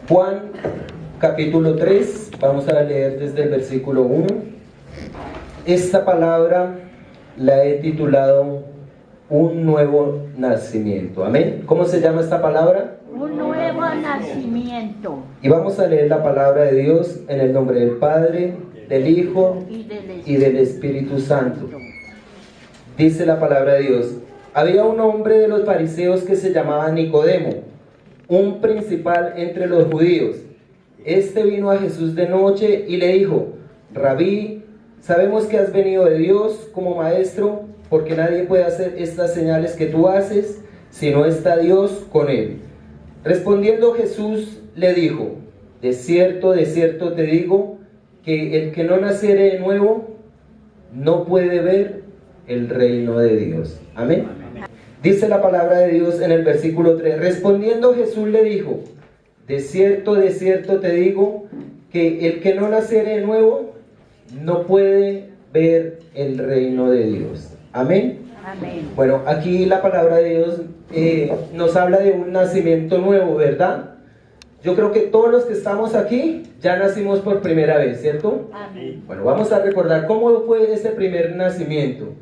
Juan capítulo 3, vamos a leer desde el versículo 1. Esta palabra la he titulado Un nuevo nacimiento. Amén. ¿Cómo se llama esta palabra? Un nuevo nacimiento. Y vamos a leer la palabra de Dios en el nombre del Padre, del Hijo y del Espíritu Santo. Dice la palabra de Dios: había un hombre de los fariseos que se llamaba Nicodemo, un principal entre los judíos. Este vino a Jesús de noche y le dijo: Rabí, sabemos que has venido de Dios como maestro, porque nadie puede hacer estas señales que tú haces si no está Dios con él. Respondiendo Jesús le dijo: de cierto te digo, que el que no naciere de nuevo no puede ver el reino de Dios. Amén. Dice la palabra de Dios en el versículo 3. Respondiendo Jesús le dijo: de cierto te digo, que el que no naciere de nuevo no puede ver el reino de Dios. Amén. Amén. Bueno, aquí la palabra de Dios nos habla de un nacimiento nuevo, ¿verdad? Yo creo que todos los que estamos aquí ya nacimos por primera vez, ¿cierto? Amén. Bueno, vamos a recordar cómo fue ese primer nacimiento.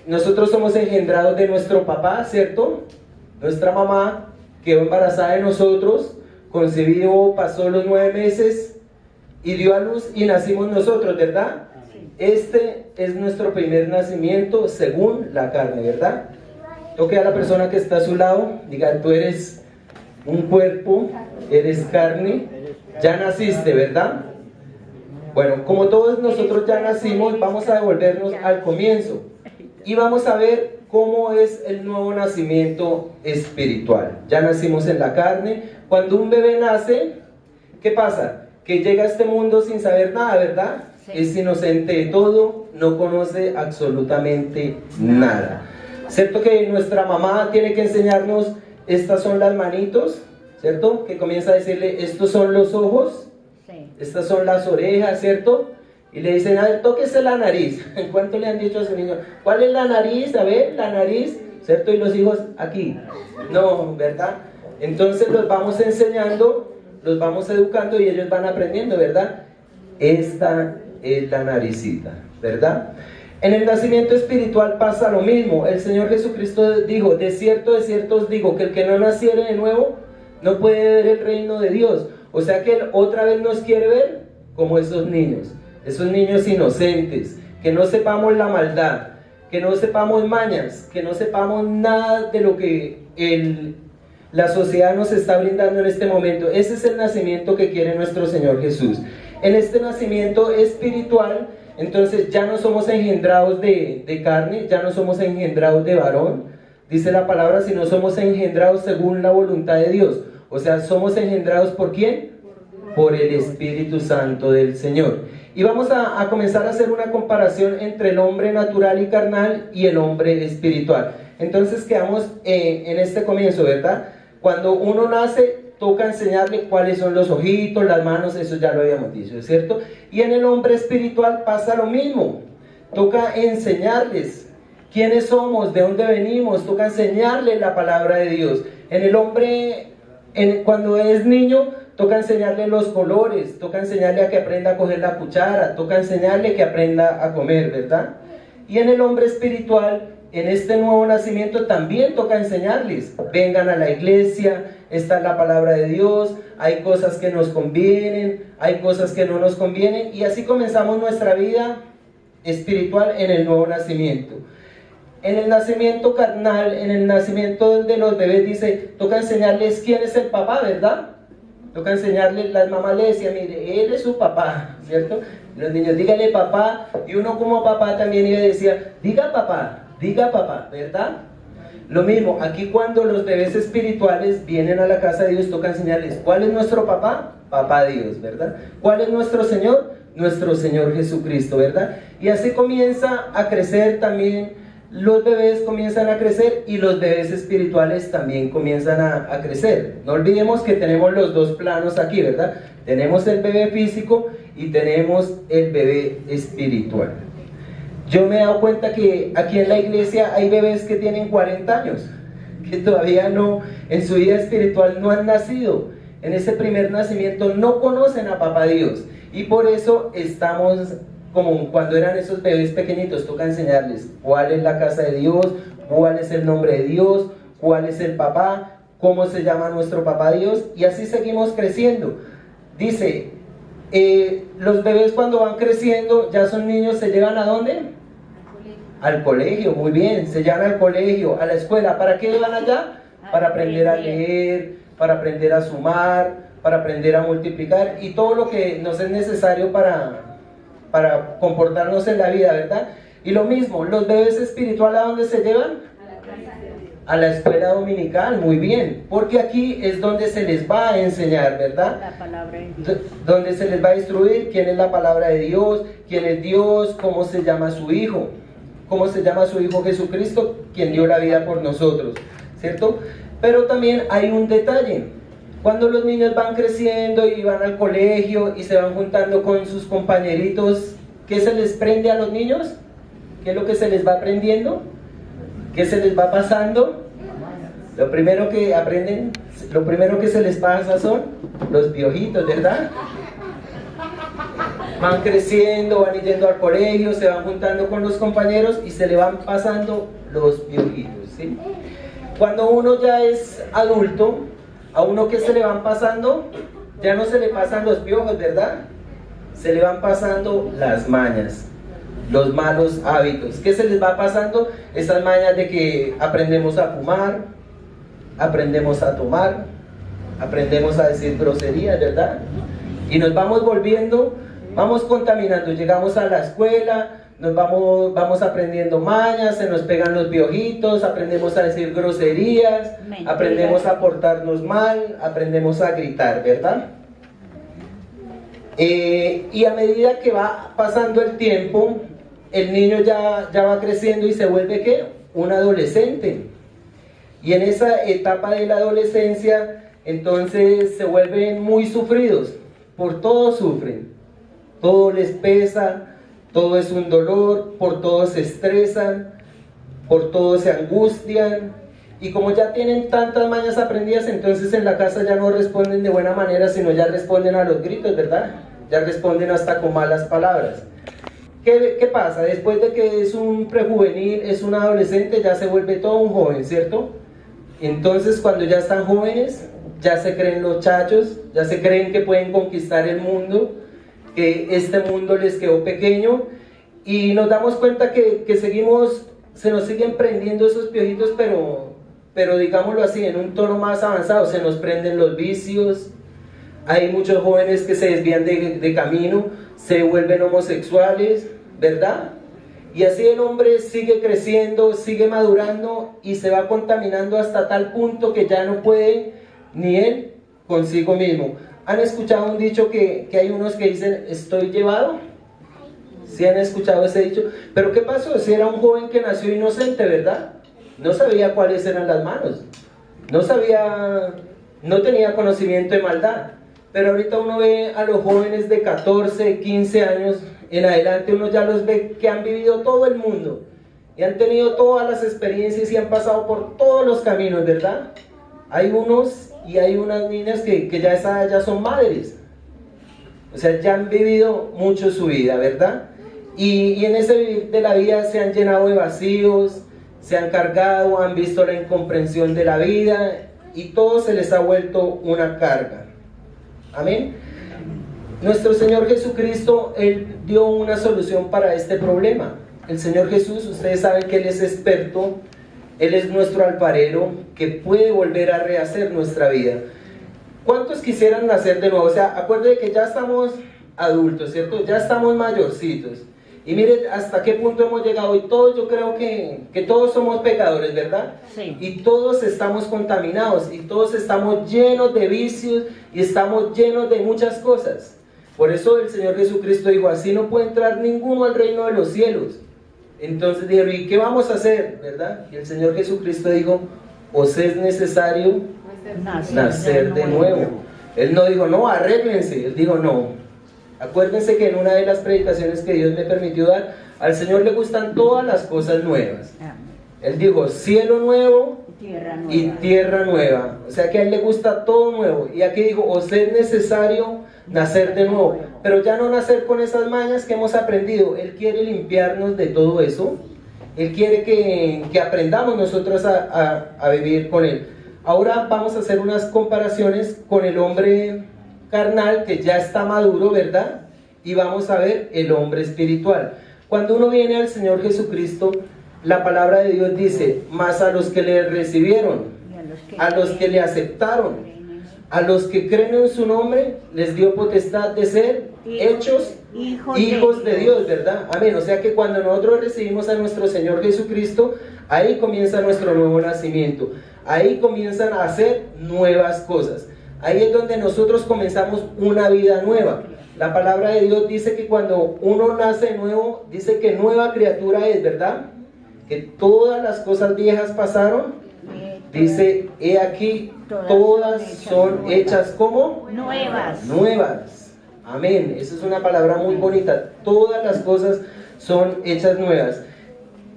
Nosotros somos engendrados de nuestro papá, ¿cierto? Nuestra mamá quedó embarazada de nosotros, concibió, pasó los 9 meses y dio a luz y nacimos nosotros, ¿verdad? Este es nuestro primer nacimiento según la carne, ¿verdad? Toque a la persona que está a su lado, diga: tú eres un cuerpo, eres carne, ya naciste, ¿verdad? Bueno, como todos nosotros ya nacimos, vamos a devolvernos al comienzo y vamos a ver cómo es el nuevo nacimiento espiritual. Ya nacimos en la carne. Cuando un bebé nace, ¿qué pasa? Que llega a este mundo sin saber nada, ¿verdad? Sí. Es inocente de todo, no conoce absolutamente nada. ¿Cierto que nuestra mamá tiene que enseñarnos: estas son las manitos, ¿cierto? Que comienza a decirle: estos son los ojos, sí. Estas son las orejas, ¿cierto? Y le dicen: a ver, tóquese la nariz. ¿Cuánto le han dicho a su niño? ¿Cuál es la nariz? A ver, la nariz, ¿cierto? Y los hijos: aquí. No, ¿verdad? Entonces los vamos enseñando, los vamos educando y ellos van aprendiendo, ¿verdad? Esta es la naricita, ¿verdad? En el nacimiento espiritual pasa lo mismo. El Señor Jesucristo dijo: de cierto os digo, que el que no naciere de nuevo no puede ver el reino de Dios. O sea que Él otra vez nos quiere ver como esos niños inocentes, que no sepamos la maldad, que no sepamos mañas, que no sepamos nada de lo que la sociedad nos está brindando en este momento. Ese es el nacimiento que quiere nuestro Señor Jesús. En este nacimiento espiritual, entonces ya no somos engendrados de carne, ya no somos engendrados de varón, dice la palabra, sino somos engendrados según la voluntad de Dios. O sea, somos engendrados ¿por quién? Por el Espíritu Santo del Señor. Y vamos a comenzar a hacer una comparación entre el hombre natural y carnal y el hombre espiritual. Entonces quedamos en este comienzo, ¿verdad? Cuando uno nace, toca enseñarle cuáles son los ojitos, las manos, eso ya lo habíamos dicho, ¿cierto? Y en el hombre espiritual pasa lo mismo. Toca enseñarles quiénes somos, de dónde venimos, toca enseñarles la palabra de Dios. En el hombre, cuando es niño, toca enseñarle los colores, toca enseñarle a que aprenda a coger la cuchara, toca enseñarle que aprenda a comer, ¿verdad? Y en el hombre espiritual, en este nuevo nacimiento, también toca enseñarles: vengan a la iglesia, esta es la palabra de Dios, hay cosas que nos convienen, hay cosas que no nos convienen, y así comenzamos nuestra vida espiritual en el nuevo nacimiento. En el nacimiento carnal, en el nacimiento de los bebés, dice, toca enseñarles quién es el papá, ¿verdad? Toca enseñarles, las mamás le decían: mire, él es su papá, ¿cierto? Los niños: dígale papá, y uno como papá también iba y decía: diga papá, ¿verdad? Lo mismo, aquí cuando los bebés espirituales vienen a la casa de Dios, toca enseñarles: ¿cuál es nuestro papá? Papá Dios, ¿verdad? ¿Cuál es nuestro Señor? Nuestro Señor Jesucristo, ¿verdad? Y así comienza a crecer también. Los bebés comienzan a crecer y los bebés espirituales también comienzan a crecer. No olvidemos que tenemos los dos planos aquí, ¿verdad? Tenemos el bebé físico y tenemos el bebé espiritual. Yo me he dado cuenta que aquí en la iglesia hay bebés que tienen 40 años, que todavía no, en su vida espiritual no han nacido. En ese primer nacimiento no conocen a Papá Dios. Y por eso estamos como cuando eran esos bebés pequeñitos, toca enseñarles cuál es la casa de Dios, cuál es el nombre de Dios, cuál es el papá, cómo se llama nuestro Papá Dios, y así seguimos creciendo. Dice, los bebés cuando van creciendo, ya son niños, ¿se llevan a dónde? Al colegio, muy bien, se llevan al colegio, a la escuela. ¿Para qué van allá? Para aprender a leer, para aprender a sumar, para aprender a multiplicar y todo lo que nos es necesario para comportarnos en la vida, ¿verdad? Y lo mismo, los bebés espirituales, ¿a dónde se llevan? A la escuela dominical, muy bien, porque aquí es donde se les va a enseñar, ¿verdad? La palabra de Dios. Donde se les va a instruir quién es la palabra de Dios, quién es Dios, cómo se llama su Hijo, cómo se llama su Hijo Jesucristo, quien dio la vida por nosotros, ¿cierto? Pero también hay un detalle. Cuando los niños van creciendo y van al colegio y se van juntando con sus compañeritos, ¿qué se les prende a los niños? ¿Qué es lo que se les va aprendiendo? ¿Qué se les va pasando? Lo primero que aprenden, lo primero que se les pasa son los piojitos, ¿verdad? Van creciendo, van yendo al colegio, se van juntando con los compañeros y se le van pasando los piojitos, ¿sí? Cuando uno ya es adulto, a uno que se le van pasando, ya no se le pasan los piojos, ¿verdad? Se le van pasando las mañas, los malos hábitos. ¿Qué se les va pasando? Esas mañas de que aprendemos a fumar, aprendemos a tomar, aprendemos a decir groserías, ¿verdad? Y nos vamos volviendo, vamos contaminando. Llegamos a la escuela, nos vamos aprendiendo mañas, se nos pegan los piojitos, aprendemos a decir groserías, mentiras, aprendemos a portarnos mal, aprendemos a gritar, ¿verdad? Y a medida que va pasando el tiempo, el niño ya va creciendo y se vuelve, ¿qué? Un adolescente. Y en esa etapa de la adolescencia, entonces se vuelven muy sufridos. Por todo sufren, todo les pesa, todo es un dolor, por todo se estresan, por todo se angustian. Y como ya tienen tantas mañas aprendidas, entonces en la casa ya no responden de buena manera, sino ya responden a los gritos, ¿verdad? Ya responden hasta con malas palabras. ¿Qué pasa? Después de que es un prejuvenil, es un adolescente, ya se vuelve todo un joven, ¿cierto? Entonces cuando ya están jóvenes, ya se creen los chachos, ya se creen que pueden conquistar el mundo, que este mundo les quedó pequeño, y nos damos cuenta que se nos siguen prendiendo esos piojitos, pero digámoslo así, en un tono más avanzado, se nos prenden los vicios. Hay muchos jóvenes que se desvían de camino, se vuelven homosexuales, ¿verdad? Y así el hombre sigue creciendo, sigue madurando y se va contaminando hasta tal punto que ya no puede ni él consigo mismo. ¿Han escuchado un dicho que hay unos que dicen, estoy llevado? ¿Sí han escuchado ese dicho? Pero ¿qué pasó? Si era un joven que nació inocente, ¿verdad? No sabía cuáles eran las manos, no tenía conocimiento de maldad. Pero ahorita uno ve a los jóvenes de 14, 15 años en adelante, uno ya los ve que han vivido todo el mundo y han tenido todas las experiencias y han pasado por todos los caminos, ¿verdad? Hay unos y hay unas niñas que ya son madres, o sea, ya han vivido mucho su vida, ¿verdad? Y en ese vivir de la vida se han llenado de vacíos, se han cargado, han visto la incomprensión de la vida y todo se les ha vuelto una carga. Amén. Nuestro Señor Jesucristo, Él dio una solución para este problema. El Señor Jesús, ustedes saben que Él es experto, Él es nuestro alfarero, que puede volver a rehacer nuestra vida. ¿Cuántos quisieran nacer de nuevo? O sea, acuérdense que ya estamos adultos, ¿cierto? Ya estamos mayorcitos. Y miren hasta qué punto hemos llegado. Y todos, yo creo que todos somos pecadores, ¿verdad? Sí. Y todos estamos contaminados, y todos estamos llenos de vicios, y estamos llenos de muchas cosas. Por eso el Señor Jesucristo dijo, así no puede entrar ninguno al reino de los cielos. Entonces dijeron, ¿y qué vamos a hacer? ¿Verdad? Y el Señor Jesucristo dijo, os es necesario nacer de nuevo. Él no dijo, no, arréglense. Él dijo, no. Acuérdense que en una de las predicaciones que Dios me permitió dar, al Señor le gustan todas las cosas nuevas. Él dijo, cielo nuevo Tierra nueva. y tierra nueva. O sea que a él le gusta todo nuevo. Y aquí dijo, os es necesario nacer de nuevo. Pero ya no nacer con esas mañas que hemos aprendido. Él quiere limpiarnos de todo eso. Él quiere que aprendamos nosotros a vivir con él. Ahora vamos a hacer unas comparaciones con el hombre carnal que ya está maduro, ¿verdad? Y vamos a ver el hombre espiritual. Cuando uno viene al Señor Jesucristo, la palabra de Dios dice, mas a los que le recibieron, a los que le aceptaron, a los que creen en su nombre, les dio potestad de ser hechos hijos de Dios, ¿verdad? Amén. O sea que cuando nosotros recibimos a nuestro Señor Jesucristo, ahí comienza nuestro nuevo nacimiento. Ahí comienzan a hacer nuevas cosas. Ahí es donde nosotros comenzamos una vida nueva. La palabra de Dios dice que cuando uno nace nuevo, dice que nueva criatura es, ¿verdad? Que todas las cosas viejas pasaron. Dice, he aquí, todas son hechas como nuevas. Nuevas. Amén. Esa es una palabra muy bonita. Todas las cosas son hechas nuevas.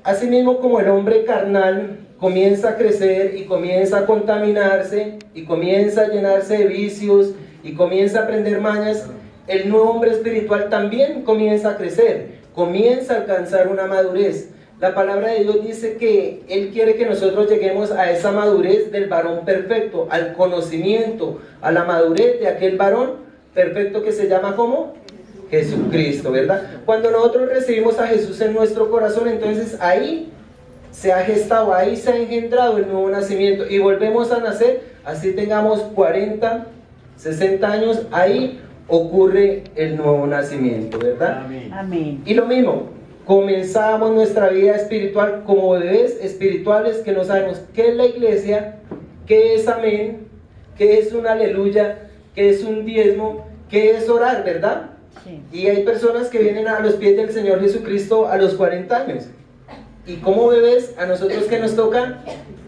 Asimismo, como el hombre carnal comienza a crecer y comienza a contaminarse y comienza a llenarse de vicios y comienza a aprender mañas, el nuevo hombre espiritual también comienza a crecer, comienza a alcanzar una madurez. La palabra de Dios dice que Él quiere que nosotros lleguemos a esa madurez del varón perfecto, al conocimiento, a la madurez de aquel varón perfecto que se llama ¿cómo? Jesucristo, ¿verdad? Cuando nosotros recibimos a Jesús en nuestro corazón, entonces ahí se ha gestado, ahí se ha engendrado el nuevo nacimiento y volvemos a nacer, así tengamos 40, 60 años, ahí ocurre el nuevo nacimiento, ¿verdad? Amén. Amén. Y lo mismo, comenzamos nuestra vida espiritual como bebés espirituales que no sabemos qué es la iglesia, qué es amén, qué es un aleluya, qué es un diezmo, qué es orar, ¿verdad? Sí. Y hay personas que vienen a los pies del Señor Jesucristo a los 40 años. Y como bebés, a nosotros que nos toca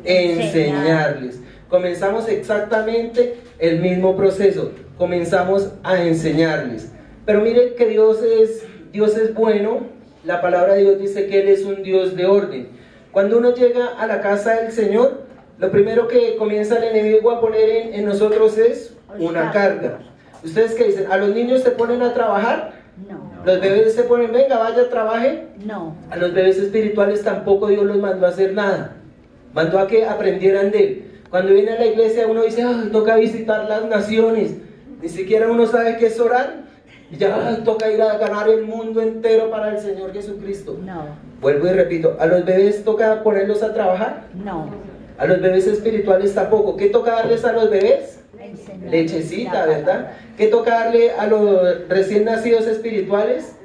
enseñarles. Comenzamos exactamente el mismo proceso. Comenzamos a enseñarles. Pero mire que Dios es bueno. La palabra de Dios dice que Él es un Dios de orden. Cuando uno llega a la casa del Señor, lo primero que comienza el enemigo a poner en nosotros es una carga. ¿Ustedes qué dicen? ¿A los niños se ponen a trabajar? No. ¿Los bebés se ponen, venga, vaya, trabaje? No. A los bebés espirituales tampoco Dios los mandó a hacer nada. Mandó a que aprendieran de Él. Cuando viene a la iglesia uno dice, toca visitar las naciones. Ni siquiera uno sabe qué es orar. Y ya toca ir a ganar el mundo entero para el Señor Jesucristo. No. Vuelvo y repito, ¿a los bebés toca ponerlos a trabajar? No. A los bebés espirituales tampoco. ¿Qué toca darles a los bebés? Enseñar Lechecita, la ¿verdad? palabra. ¿Qué toca darle a los recién nacidos espirituales?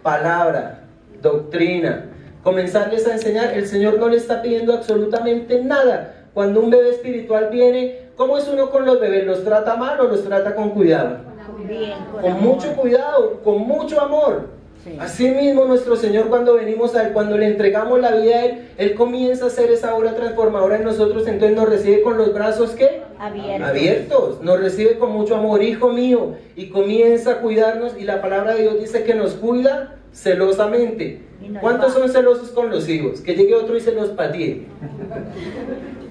Palabra, doctrina. Comenzarles a enseñar. El Señor no le está pidiendo absolutamente nada. Cuando un bebé espiritual viene, ¿cómo es uno con los bebés? ¿Los trata mal o los trata con cuidado? Bien, Con amor. mucho cuidado, con mucho amor. Sí. Así mismo nuestro Señor, cuando venimos a Él, cuando le entregamos la vida a Él, Él comienza a hacer esa obra transformadora en nosotros. Entonces nos recibe con los brazos ¿qué? Abiertos. Nos recibe con mucho amor, hijo mío, y comienza a cuidarnos. Y la palabra de Dios dice que nos cuida celosamente. ¿Cuántos son celosos con los hijos? Que llegue otro y se los patee.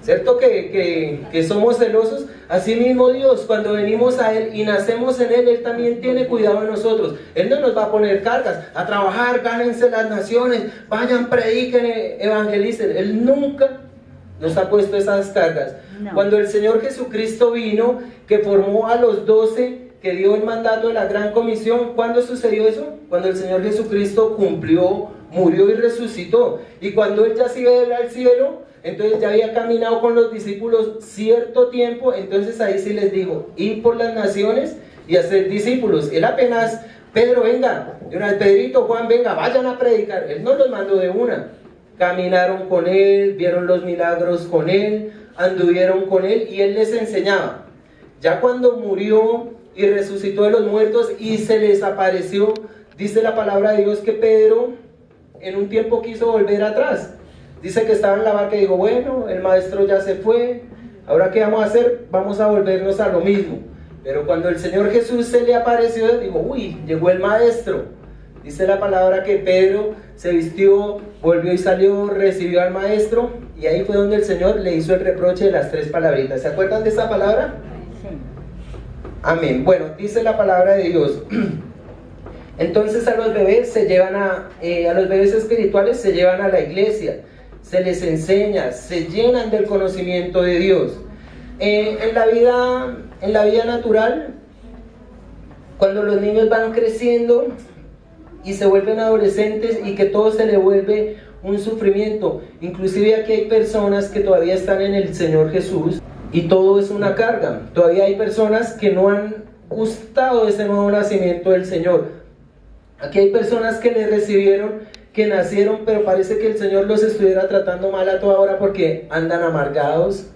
¿Cierto que somos celosos? Así mismo Dios, cuando venimos a Él y nacemos en Él, Él también tiene cuidado de nosotros. Él no nos va a poner cargas, a trabajar, gánense las naciones, vayan, prediquen, evangelicen. Él nunca nos ha puesto esas cargas. No. Cuando el Señor Jesucristo vino, que formó a los 12, que dio el mandato de la gran comisión, ¿cuándo sucedió eso? Cuando el Señor Jesucristo cumplió, murió y resucitó. Y cuando Él ya se iba al cielo, entonces ya había caminado con los discípulos cierto tiempo, entonces ahí sí les dijo, ir por las naciones y hacer discípulos. Él apenas, Pedro, venga, de una vez, Pedrito, Juan, venga, vayan a predicar. Él no los mandó de una. Caminaron con Él, vieron los milagros con Él, anduvieron con Él y Él les enseñaba. Ya cuando murió y resucitó de los muertos y se les apareció, dice la palabra de Dios que Pedro en un tiempo quiso volver atrás. Dice que estaba en la barca y dijo, bueno, el maestro ya se fue, ahora ¿qué vamos a hacer? Vamos a volvernos a lo mismo. Pero cuando el Señor Jesús se le apareció, dijo, uy, llegó el maestro. Dice la palabra que Pedro se vistió, volvió y salió, recibió al maestro Y ahí fue donde el Señor le hizo el reproche de las 3 palabritas. ¿Se acuerdan de esta palabra? Sí. Amén. Bueno, dice la palabra de Dios. Entonces a los bebés se llevan a los bebés espirituales se llevan a la iglesia, se les enseña, se llenan del conocimiento de Dios. En la vida natural, cuando los niños van creciendo y se vuelven adolescentes y que todo se le vuelve un sufrimiento, inclusive aquí hay personas que todavía están en el Señor Jesús y todo es una carga. Todavía hay personas que no han gustado de ese nuevo nacimiento del Señor. Aquí hay personas que le recibieron, que nacieron, pero parece que el Señor los estuviera tratando mal a toda hora porque andan amargados,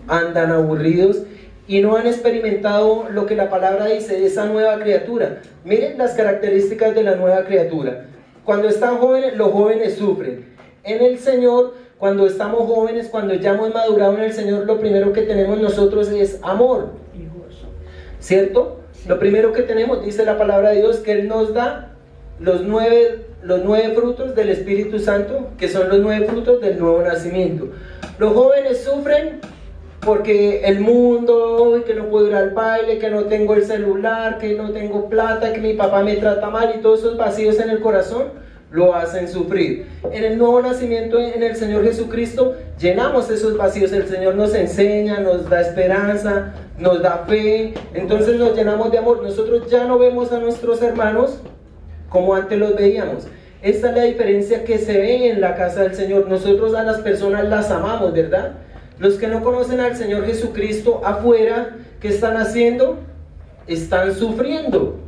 andan aburridos y no han experimentado lo que la palabra dice, esa nueva criatura. Miren las características de la nueva criatura. Cuando están jóvenes, los jóvenes sufren. En el Señor, cuando estamos jóvenes, cuando ya hemos madurado en el Señor, lo primero que tenemos nosotros es amor. ¿Cierto? Sí. Lo primero que tenemos, dice la palabra de Dios, que Él nos da los nueve frutos del Espíritu Santo, que son los 9 frutos del nuevo nacimiento. Los jóvenes sufren porque el mundo, que no puedo ir al baile, que no tengo el celular, que no tengo plata, que mi papá me trata mal, y todos esos vacíos en el corazón lo hacen sufrir. En el nuevo nacimiento en el Señor Jesucristo llenamos esos vacíos. El Señor nos enseña, nos da esperanza, nos da fe, entonces nos llenamos de amor. Nosotros ya no vemos a nuestros hermanos como antes los veíamos. Esta es la diferencia que se ve en la casa del Señor. Nosotros a las personas las amamos, ¿verdad? Los que no conocen al Señor Jesucristo afuera, ¿qué están haciendo? Están sufriendo.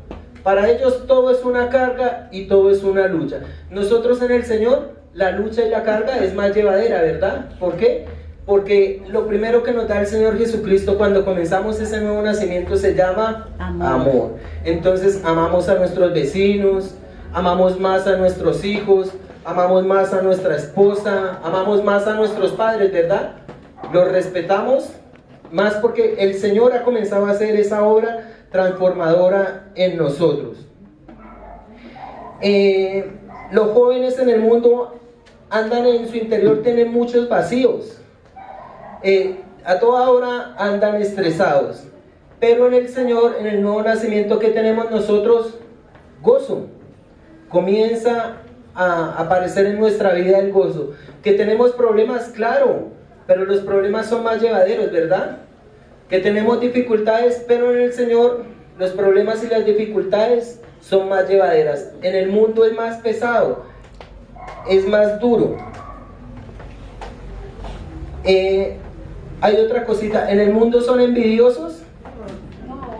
Para ellos todo es una carga y todo es una lucha. Nosotros en el Señor, la lucha y la carga es más llevadera, ¿verdad? ¿Por qué? Porque lo primero que nos da el Señor Jesucristo cuando comenzamos ese nuevo nacimiento se llama amor. Entonces amamos a nuestros vecinos, amamos más a nuestros hijos, amamos más a nuestra esposa, amamos más a nuestros padres, ¿verdad? Los respetamos más porque el Señor ha comenzado a hacer esa obra transformadora en nosotros. Los jóvenes en el mundo andan en su interior, tienen muchos vacíos. A toda hora andan estresados, pero en el Señor, en el nuevo nacimiento que tenemos nosotros, gozo. Comienza a aparecer en nuestra vida el gozo. Que tenemos problemas, claro, pero los problemas son más llevaderos, ¿verdad? Que tenemos dificultades, pero en el Señor los problemas y las dificultades son más llevaderas. En el mundo es más pesado, es más duro. Hay otra cosita, ¿en el mundo son envidiosos?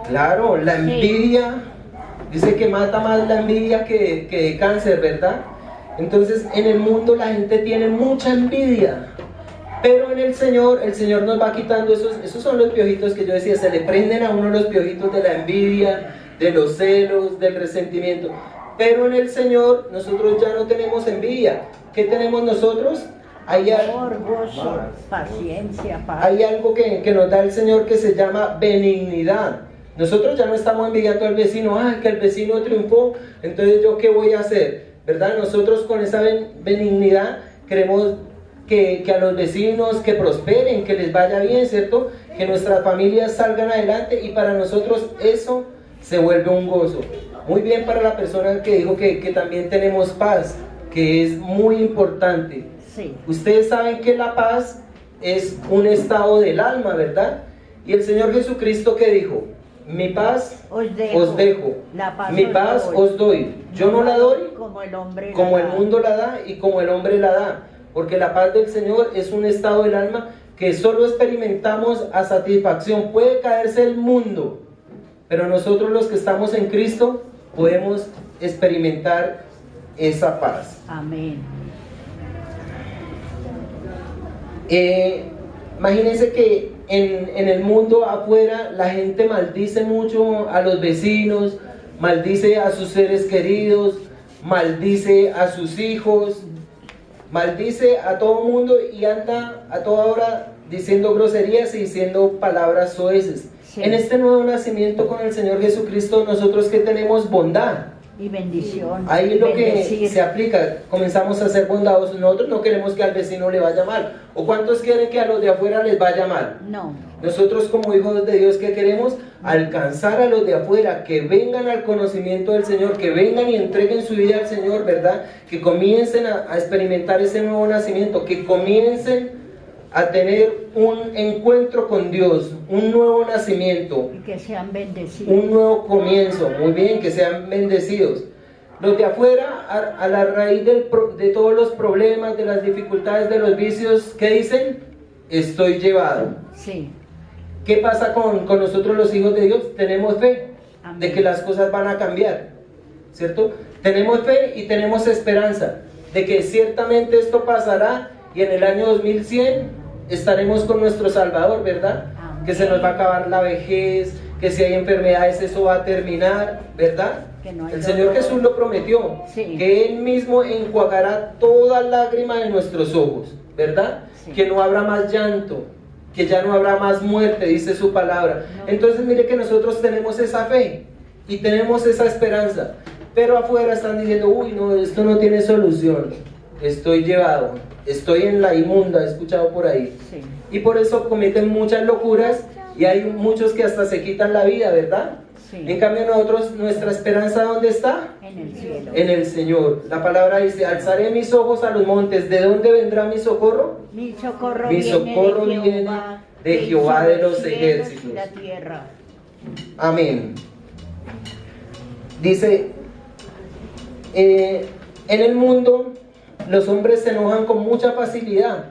Claro, la envidia, dice que mata más la envidia que cáncer, ¿verdad? Entonces en el mundo la gente tiene mucha envidia, pero en el Señor nos va quitando esos son los piojitos que yo decía, se le prenden a uno los piojitos de la envidia, de los celos, del resentimiento. Pero en el Señor nosotros ya no tenemos envidia. ¿Qué tenemos nosotros? Hay amor, gozo, paciencia, paz. Hay algo que nos da el Señor que se llama benignidad. Nosotros ya no estamos envidiando al vecino, que el vecino triunfó, entonces yo qué voy a hacer, ¿verdad? Nosotros con esa benignidad queremos que a los vecinos que prosperen, que les vaya bien, ¿cierto? Que nuestras familias salgan adelante, y para nosotros eso se vuelve un gozo. Muy bien para la persona que dijo que también tenemos paz, que es muy importante. Sí. Ustedes saben que la paz es un estado del alma, ¿verdad? Y el Señor Jesucristo, ¿qué dijo? Mi paz os dejo, mi paz os doy. Yo no la doy como el mundo la da y como el hombre la da, porque la paz del Señor es un estado del alma que solo experimentamos a satisfacción. Puede caerse el mundo, pero nosotros los que estamos en Cristo podemos experimentar esa paz. Amén. Imagínense que en el mundo afuera la gente maldice mucho a los vecinos, maldice a sus seres queridos, maldice a sus hijos, maldice a todo el mundo y anda a toda hora diciendo groserías y diciendo palabras soeces. Sí. En este nuevo nacimiento con el Señor Jesucristo, nosotros que tenemos bondad. Y bendición. Ahí es lo que bendecir. se aplica, comenzamos a ser bondadosos. Nosotros no queremos que al vecino le vaya mal. ¿O cuántos quieren que a los de afuera les vaya mal? No. Nosotros como hijos de Dios, ¿qué queremos? Alcanzar a los de afuera, que vengan al conocimiento del Señor, que vengan y entreguen su vida al Señor, ¿verdad? Que comiencen a experimentar ese nuevo nacimiento, que comiencen a tener un encuentro con Dios, un nuevo nacimiento, Y que sean bendecidos. un nuevo comienzo. Muy bien, que sean bendecidos. Los de afuera, a la raíz de todos los problemas, de las dificultades, de los vicios, ¿qué dicen? Estoy llevado. Sí. ¿Qué pasa con nosotros los hijos de Dios? Tenemos fe Amén. de que las cosas van a cambiar, ¿cierto? Tenemos fe y tenemos esperanza de que ciertamente esto pasará y en el año 2100 estaremos con nuestro Salvador, ¿verdad? Amén. Que se nos va a acabar la vejez, que si hay enfermedades eso va a terminar, ¿verdad? Que no hay El Señor dolor. Jesús lo prometió, Sí. que Él mismo enjuagará toda lágrima de nuestros ojos, ¿verdad? Sí. Que no habrá más llanto, que ya no habrá más muerte, dice su palabra. No. Entonces mire que nosotros tenemos esa fe y tenemos esa esperanza, pero afuera están diciendo, uy, no, esto no tiene solución, estoy llevado, estoy en la inmunda, he escuchado por ahí. Sí. Y por eso cometen muchas locuras y hay muchos que hasta se quitan la vida, ¿verdad? Sí. En cambio nosotros, nuestra esperanza, ¿dónde está? En el cielo. En el Señor. La palabra dice, alzaré mis ojos a los montes, ¿de dónde vendrá mi socorro? Mi socorro, Mi socorro viene de Jehová de los cielos ejércitos. y la tierra. Amén. Dice, en el mundo los hombres se enojan con mucha facilidad.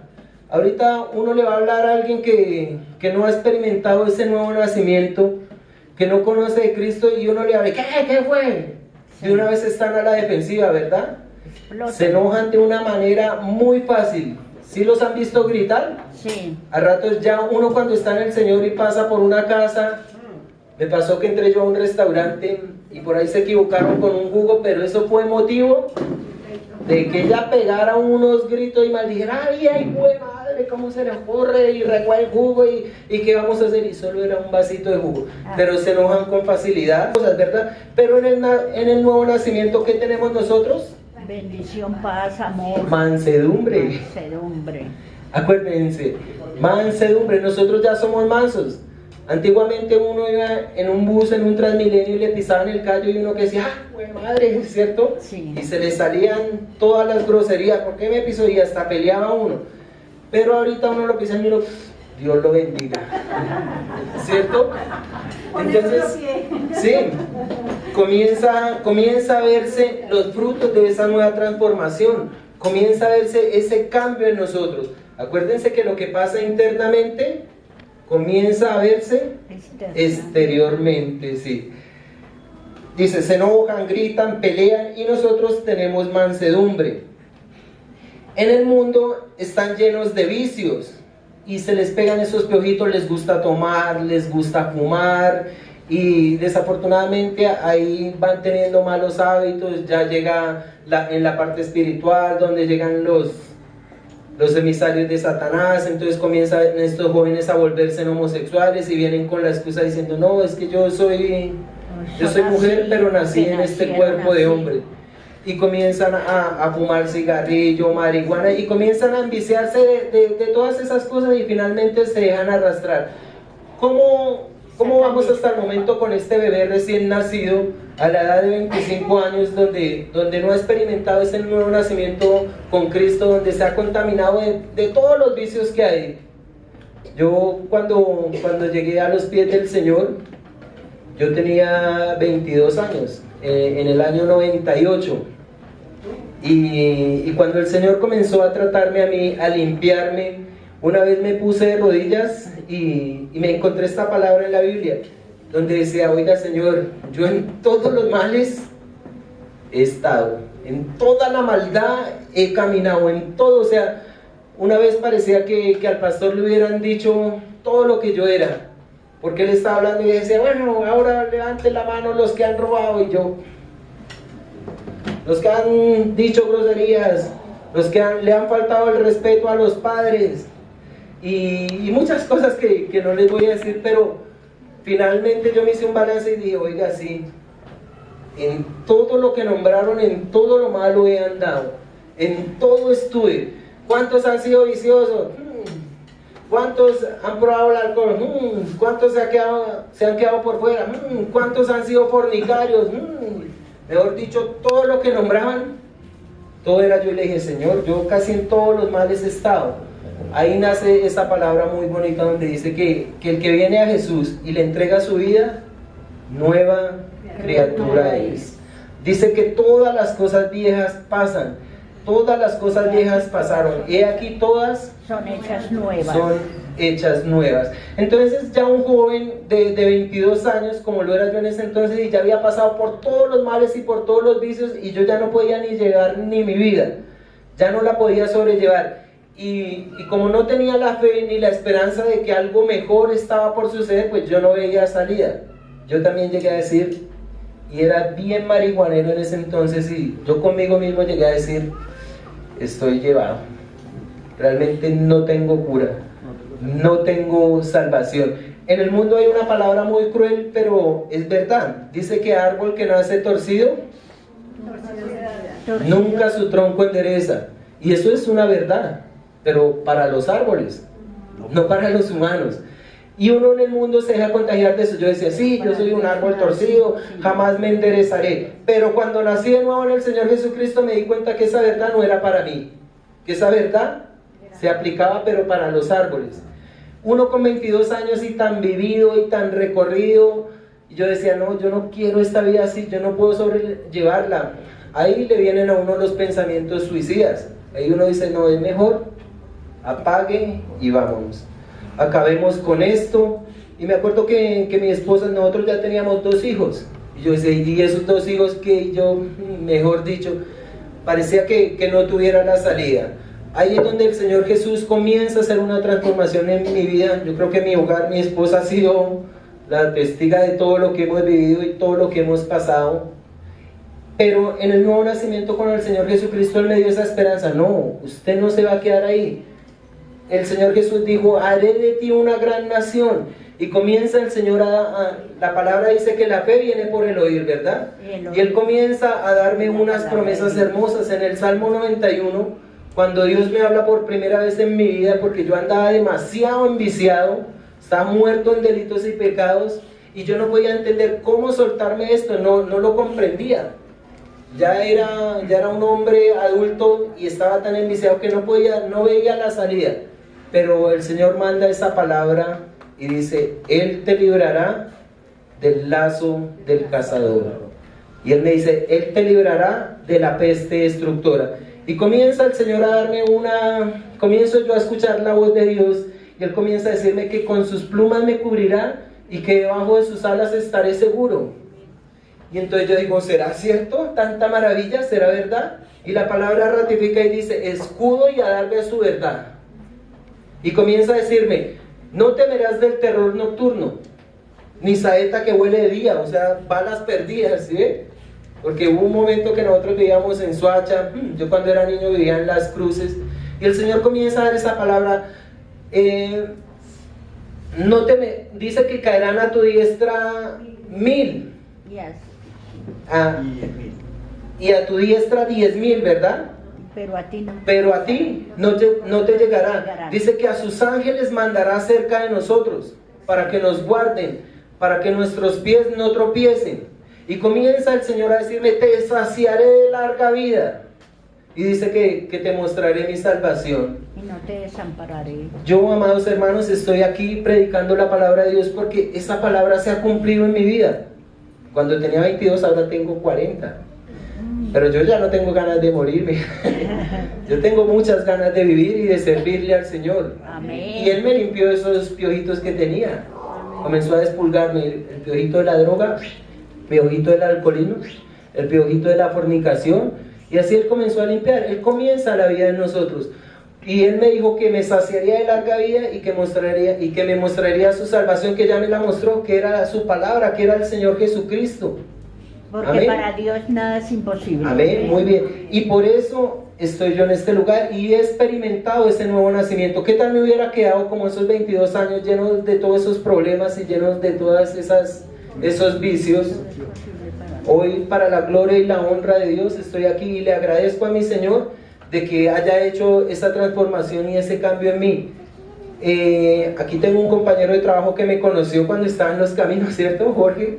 Ahorita uno le va a hablar a alguien que no ha experimentado ese nuevo nacimiento, que no conoce de Cristo, y uno le habla, ¿qué fue? De una vez están a la defensiva, ¿verdad? Explota. Se enojan de una manera muy fácil. ¿Sí los han visto gritar? Sí. A ratos ya uno cuando está en el Señor y pasa por una casa, me pasó que entré yo a un restaurante y por ahí se equivocaron con un jugo, pero eso fue motivo de que ella pegara unos gritos y maldijera, ay, güey, madre, ¿cómo se le ocurre? Y regó el jugo y ¿qué vamos a hacer? Y solo era un vasito de jugo. Pero se enojan con facilidad, cosas, ¿verdad? Pero en el nuevo nacimiento, ¿qué tenemos nosotros? Bendición, paz, amor. Mansedumbre. Mansedumbre. Acuérdense, mansedumbre, nosotros ya somos mansos. Antiguamente uno iba en un bus, en un Transmilenio y le pisaban el callo y uno que decía, ¡ah, güey, madre! ¿Cierto? Sí. Y se le salían todas las groserías, ¿por qué me pisó? Y hasta peleaba uno. Pero ahorita uno lo pisa y uno, Dios lo bendiga. ¿Cierto? Entonces, sí, comienza a verse los frutos de esa nueva transformación, comienza a verse ese cambio en nosotros. Acuérdense que lo que pasa internamente comienza a verse exteriormente, sí. Dice, se enojan, gritan, pelean y nosotros tenemos mansedumbre. En el mundo están llenos de vicios y se les pegan esos piojitos, les gusta tomar, les gusta fumar y desafortunadamente ahí van teniendo malos hábitos. Ya llega en la parte espiritual donde llegan los emisarios de Satanás, entonces comienzan estos jóvenes a volverse homosexuales y vienen con la excusa diciendo, no, es que yo soy mujer, pero nací en este cuerpo de hombre. Y comienzan a fumar cigarrillo, marihuana, y comienzan a enviciarse de todas esas cosas y finalmente se dejan arrastrar. ¿Cómo vamos hasta el momento con este bebé recién nacido a la edad de 25 años donde no ha experimentado ese nuevo nacimiento con Cristo, donde se ha contaminado de todos los vicios que hay? Yo cuando llegué a los pies del Señor, yo tenía 22 años, en el año 98. Y cuando el Señor comenzó a tratarme a mí, a limpiarme, una vez me puse de rodillas y me encontré esta palabra en la Biblia, donde decía, oiga Señor, yo en todos los males he estado, en toda la maldad he caminado, en todo. O sea, una vez parecía que al pastor le hubieran dicho todo lo que yo era, porque él estaba hablando y decía, bueno, ahora levanten la mano los que han robado, y yo, los que han dicho groserías, los que le han faltado el respeto a los padres, y muchas cosas que no les voy a decir, pero finalmente yo me hice un balance y dije, oiga, sí, En todo lo que nombraron, en todo lo malo he andado. En todo estuve. ¿Cuántos han sido viciosos? ¿Cuántos han probado el alcohol? ¿Cuántos se han quedado por fuera? ¿Cuántos han sido fornicarios? Mejor dicho, todo lo que nombraban, todo era yo. Y le dije, Señor, yo casi en todos los males he estado. Ahí nace esa palabra muy bonita donde dice que el que viene a Jesús y le entrega su vida, nueva criatura es. Dice que todas las cosas viejas pasan. Todas las cosas viejas pasaron. He aquí todas son hechas nuevas. Son hechas nuevas. Entonces ya un joven de 22 años, como lo era yo en ese entonces, y ya había pasado por todos los males y por todos los vicios, y yo ya no podía ni llevar ni mi vida, ya no la podía sobrellevar. Y como no tenía la fe ni la esperanza de que algo mejor estaba por suceder, pues yo no veía salida. Yo también llegué a decir, y era bien marihuanero en ese entonces, y yo conmigo mismo llegué a decir, estoy llevado, realmente no tengo cura, no tengo salvación. En el mundo hay una palabra muy cruel, pero es verdad. Dice que árbol que nace torcido, nunca su tronco endereza. Y eso es una verdad, pero para los árboles, no para los humanos. Y uno en el mundo se deja contagiar de eso. Yo decía, sí, yo soy un árbol torcido, jamás me enderezaré. Pero cuando nací de nuevo en el Señor Jesucristo me di cuenta que esa verdad no era para mí, que esa verdad se aplicaba pero para los árboles. Uno con 22 años y tan vivido y tan recorrido, y yo decía, no, yo no quiero esta vida así, yo no puedo sobrellevarla. Ahí le vienen a uno los pensamientos suicidas. Ahí uno dice, no, es mejor, apague y vámonos. Acabemos con esto. Y me acuerdo que mi esposa, nosotros ya teníamos 2 hijos. Y yo decía, y esos 2 hijos que yo, mejor dicho, parecía que no tuviera la salida. Ahí es donde el Señor Jesús comienza a hacer una transformación en mi vida. Yo creo que mi hogar, mi esposa ha sido la testiga de todo lo que hemos vivido y todo lo que hemos pasado. Pero en el nuevo nacimiento con el Señor Jesucristo, Él me dio esa esperanza. No, usted no se va a quedar ahí. El Señor Jesús dijo, haré de ti una gran nación. Y comienza el Señor la palabra dice que la fe viene por el oír, ¿verdad? Y Él comienza a darme unas promesas hermosas. En el Salmo 91, cuando Dios me habla por primera vez en mi vida, porque yo andaba demasiado enviciado, estaba muerto en delitos y pecados, y yo no podía entender cómo soltarme esto, no lo comprendía. Ya era un hombre adulto y estaba tan enviciado que no veía la salida. Pero el Señor manda esa palabra y dice, Él te librará del lazo del cazador. Y Él me dice, Él te librará de la peste destructora. Y comienza el Señor a darme comienzo yo a escuchar la voz de Dios, y Él comienza a decirme que con sus plumas me cubrirá y que debajo de sus alas estaré seguro. Y entonces yo digo, ¿será cierto? ¿Tanta maravilla? ¿Será verdad? Y la palabra ratifica y dice, escudo y adarve a su verdad. Y comienza a decirme, no temerás del terror nocturno, ni saeta que huele de día, o sea, balas perdidas, ¿sí ve? Porque hubo un momento que nosotros vivíamos en Soacha, yo cuando era niño vivía en Las Cruces, y el Señor comienza a dar esa palabra, dice que caerán a tu diestra 1000, y a tu diestra 10,000, ¿verdad? Pero a ti no. Pero a ti no te llegará. Dice que a sus ángeles mandará cerca de nosotros, para que nos guarden, para que nuestros pies no tropiecen. Y comienza el Señor a decirme, te saciaré de larga vida. Y dice que te mostraré mi salvación. Y no te desampararé. Yo, amados hermanos, estoy aquí predicando la palabra de Dios porque esa palabra se ha cumplido en mi vida. Cuando tenía 22, ahora tengo 40. Pero yo ya no tengo ganas de morirme. Yo tengo muchas ganas de vivir y de servirle al Señor. Amén. Y Él me limpió esos piojitos que tenía. Comenzó a despulgarme el piojito de la droga, el piojito del alcoholismo, el piojito de la fornicación. Y así Él comenzó a limpiar. Él comienza la vida en nosotros. Y Él me dijo que me saciaría de larga vida y que me mostraría su salvación, que ya me la mostró, que era su palabra, que era el Señor Jesucristo. Porque Amén. para Dios nada es imposible. Amén, muy bien. Y por eso estoy yo en este lugar y he experimentado ese nuevo nacimiento. ¿Qué tal me hubiera quedado como esos 22 años llenos de todos esos problemas y llenos de todas esas esos vicios. Todo es posible para mí. Hoy, para la gloria y la honra de Dios, estoy aquí y le agradezco a mi Señor de que haya hecho esa transformación y ese cambio en mí. Aquí tengo un compañero de trabajo que me conoció cuando estaba en los caminos, ¿cierto, Jorge?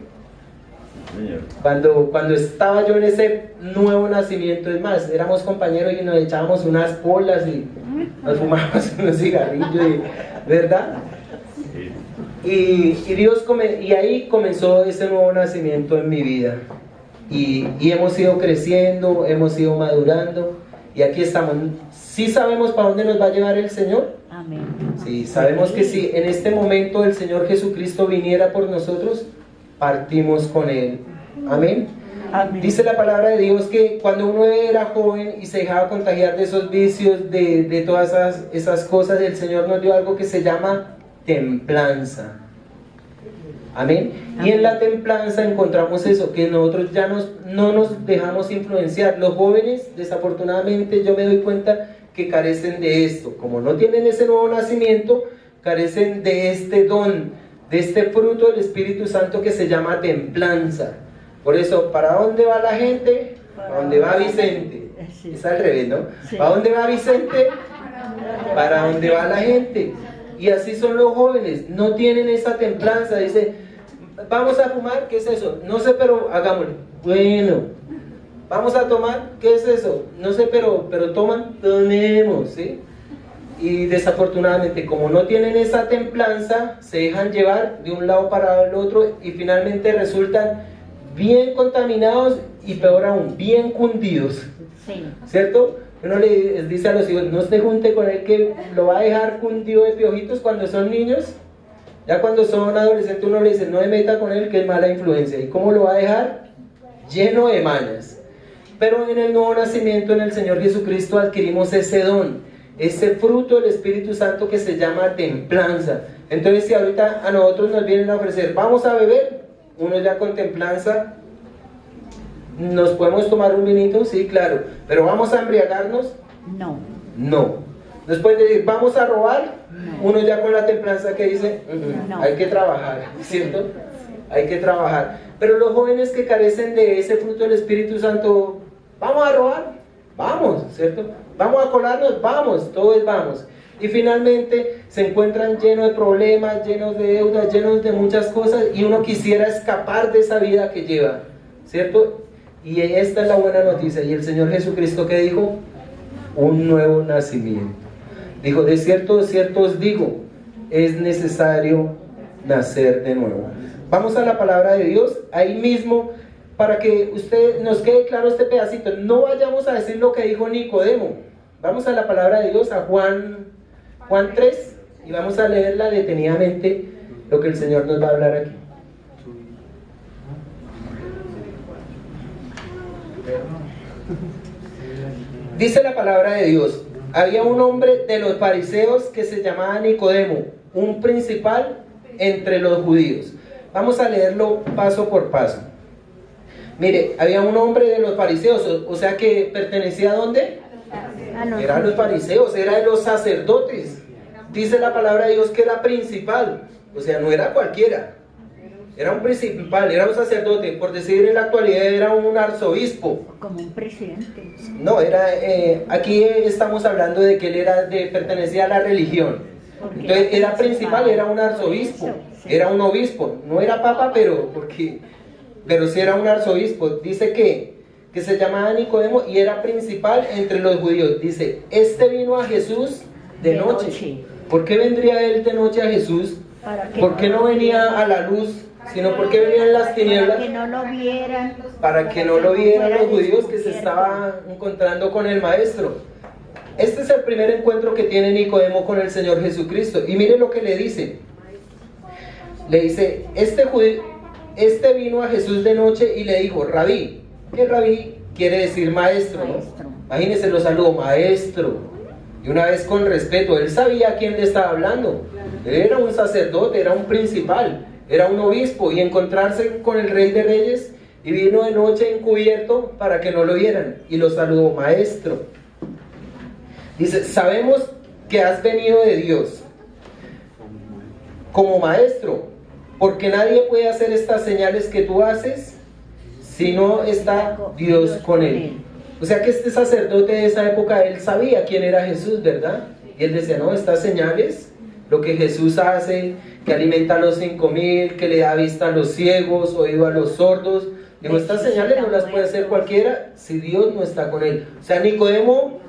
Cuando estaba yo en ese nuevo nacimiento, es más, éramos compañeros y nos echábamos unas polas y nos fumábamos unos cigarrillos, ¿verdad? Y ahí comenzó ese nuevo nacimiento en mi vida. Y hemos ido creciendo, hemos ido madurando, y aquí estamos. ¿Sí sabemos para dónde nos va a llevar el Señor? Amén. Sí, sabemos que si en este momento el Señor Jesucristo viniera por nosotros, partimos con Él. Amén. Amén. Dice la palabra de Dios que cuando uno era joven y se dejaba contagiar de esos vicios, de todas esas cosas, el Señor nos dio algo que se llama templanza. Amén. Y en la templanza encontramos eso, que nosotros ya no nos dejamos influenciar. Los jóvenes, desafortunadamente, yo me doy cuenta que carecen de esto. Como no tienen ese nuevo nacimiento, carecen de este don, de este fruto del Espíritu Santo que se llama templanza. Por eso, ¿para dónde va la gente? ¿Para dónde va Vicente? Sí. Es al revés, ¿no? Sí. ¿Para dónde va Vicente? ¿Para dónde va la gente? Y así son los jóvenes, no tienen esa templanza. Dice, vamos a fumar, ¿qué es eso? No sé, pero hagámoslo. Bueno, vamos a tomar, ¿qué es eso? No sé, pero tomemos, ¿sí? Y desafortunadamente, como no tienen esa templanza, se dejan llevar de un lado para el otro y finalmente resultan bien contaminados y peor aún, bien cundidos, Sí. ¿cierto? Uno les dice a los hijos, no se junte con él que lo va a dejar cundido de piojitos cuando son niños. Ya cuando son adolescentes uno le dice, no se meta con él que es mala influencia. ¿Y cómo lo va a dejar? Lleno de mañas. Pero en el nuevo nacimiento, en el Señor Jesucristo, adquirimos ese don, ese fruto del Espíritu Santo que se llama templanza. Entonces, si ahorita a nosotros nos vienen a ofrecer, vamos a beber, uno ya con templanza, ¿nos podemos tomar un vinito? Sí, claro. ¿Pero vamos a embriagarnos? No. No. ¿Nos pueden decir, vamos a robar? No. Uno ya con la templanza que dice, No. hay que trabajar, ¿cierto? Hay que trabajar. Pero los jóvenes que carecen de ese fruto del Espíritu Santo, ¿vamos a robar? Vamos, ¿cierto? ¿Vamos a colarnos? Vamos, todo es vamos. Y finalmente se encuentran llenos de problemas, llenos de deudas, llenos de muchas cosas, y uno quisiera escapar de esa vida que lleva, ¿cierto? Y esta es la buena noticia. Y el Señor Jesucristo, ¿qué dijo? Un nuevo nacimiento. Dijo, de cierto os digo, es necesario nacer de nuevo. Vamos a la palabra de Dios, ahí mismo, para que nos quede claro este pedacito. No vayamos a decir lo que dijo Nicodemo. Vamos a la palabra de Dios, a Juan 3, y vamos a leerla detenidamente, lo que el Señor nos va a hablar aquí. Dice la palabra de Dios, había un hombre de los fariseos que se llamaba Nicodemo, un principal entre los judíos. Vamos a leerlo paso por paso. Mire, había un hombre de los fariseos, o sea que pertenecía ¿a dónde? Era los fariseos, era de los sacerdotes. Dice la palabra de Dios que era principal, o sea, no era cualquiera. Era un principal, era un sacerdote, por decir en la actualidad era un arzobispo. Como un presidente. No, aquí estamos hablando de que él pertenecía a la religión. Entonces era principal, era un arzobispo, era un obispo, no era papa, pero sí era un arzobispo. Dice que se llamaba Nicodemo y era principal entre los judíos. Dice, este vino a Jesús de noche. ¿Por qué vendría él de noche a Jesús? ¿Por qué no venía a la luz, sino porque venía en las tinieblas? Para que no lo vieran. Para que no lo vieran los judíos que se estaban encontrando con el maestro. Este es el primer encuentro que tiene Nicodemo con el Señor Jesucristo. Y mire lo que le dice. Le dice, este vino a Jesús de noche y le dijo, Rabí. ¿Qué Rabí quiere decir maestro? ¿No? Imagínense, lo saludo, maestro. Y una vez con respeto, él sabía a quién le estaba hablando. Él era un sacerdote, era un principal, era un obispo, y encontrarse con el Rey de Reyes, y vino de noche encubierto para que no lo vieran, y lo saludó, maestro. Dice, sabemos que has venido de Dios como maestro, porque nadie puede hacer estas señales que tú haces si no está Dios con él. O sea que este sacerdote de esa época, él sabía quién era Jesús, ¿verdad? Y él decía, no, estas señales, lo que Jesús hace, que alimenta a los 5,000, que le da vista a los ciegos, oído a los sordos, digo, estas señales no las puede hacer cualquiera si Dios no está con él. O sea, Nicodemo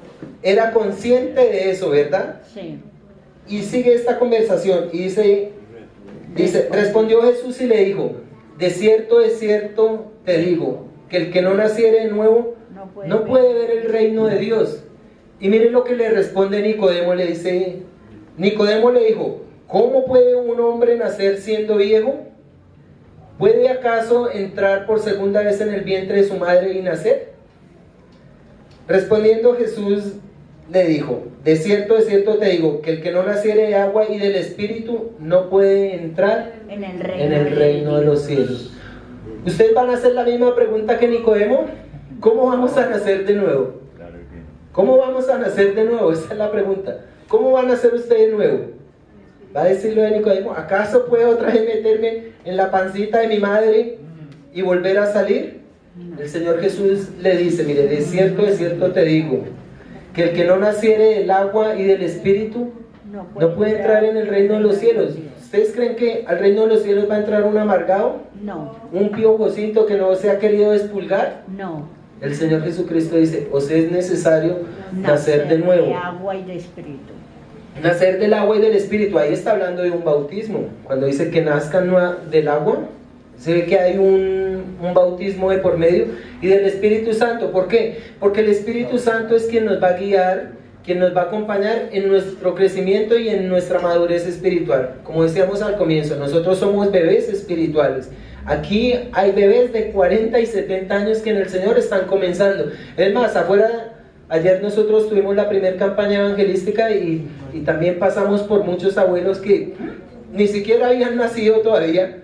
era consciente de eso, ¿verdad? Sí. Y sigue esta conversación y dice, respondió Jesús y le dijo, de cierto te digo, que el que no naciere de nuevo no puede ver el reino de Dios. Y miren lo que le responde Nicodemo, Nicodemo le dijo, ¿cómo puede un hombre nacer siendo viejo? ¿Puede acaso entrar por segunda vez en el vientre de su madre y nacer? Respondiendo Jesús le dijo, de cierto te digo, que el que no naciere de agua y del Espíritu no puede entrar en el reino de los cielos. ¿Ustedes van a hacer la misma pregunta que Nicodemo? ¿Cómo vamos a nacer de nuevo? ¿Cómo vamos a nacer de nuevo? Esa es la pregunta. ¿Cómo van a nacer ustedes de nuevo? Va a decirlo de Nicodemo, ¿acaso puedo otra vez meterme en la pancita de mi madre y volver a salir? El Señor Jesús le dice, mire, de cierto te digo, que el que no naciere del agua y del Espíritu no puede entrar en el reino de los cielos. ¿Ustedes creen que al reino de los cielos va a entrar un amargado? No. ¿Un piojocito que no se ha querido expulgar? No. El Señor Jesucristo dice, os es necesario nacer de nuevo. De agua y de Espíritu. Nacer del agua y del Espíritu, ahí está hablando de un bautismo. Cuando dice que nazcan del agua, se ve que hay un bautismo de por medio, y del Espíritu Santo. ¿Por qué? Porque el Espíritu Santo es quien nos va a guiar, quien nos va a acompañar en nuestro crecimiento y en nuestra madurez espiritual. Como decíamos al comienzo, nosotros somos bebés espirituales. Aquí hay bebés de 40 y 70 años que en el Señor están comenzando. Es más, ayer nosotros tuvimos la primera campaña evangelística y también pasamos por muchos abuelos que ni siquiera habían nacido todavía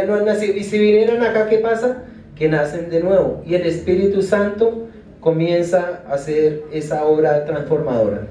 no han nacido, y si vinieran acá, ¿qué pasa? Que nacen de nuevo, y el Espíritu Santo comienza a hacer esa obra transformadora.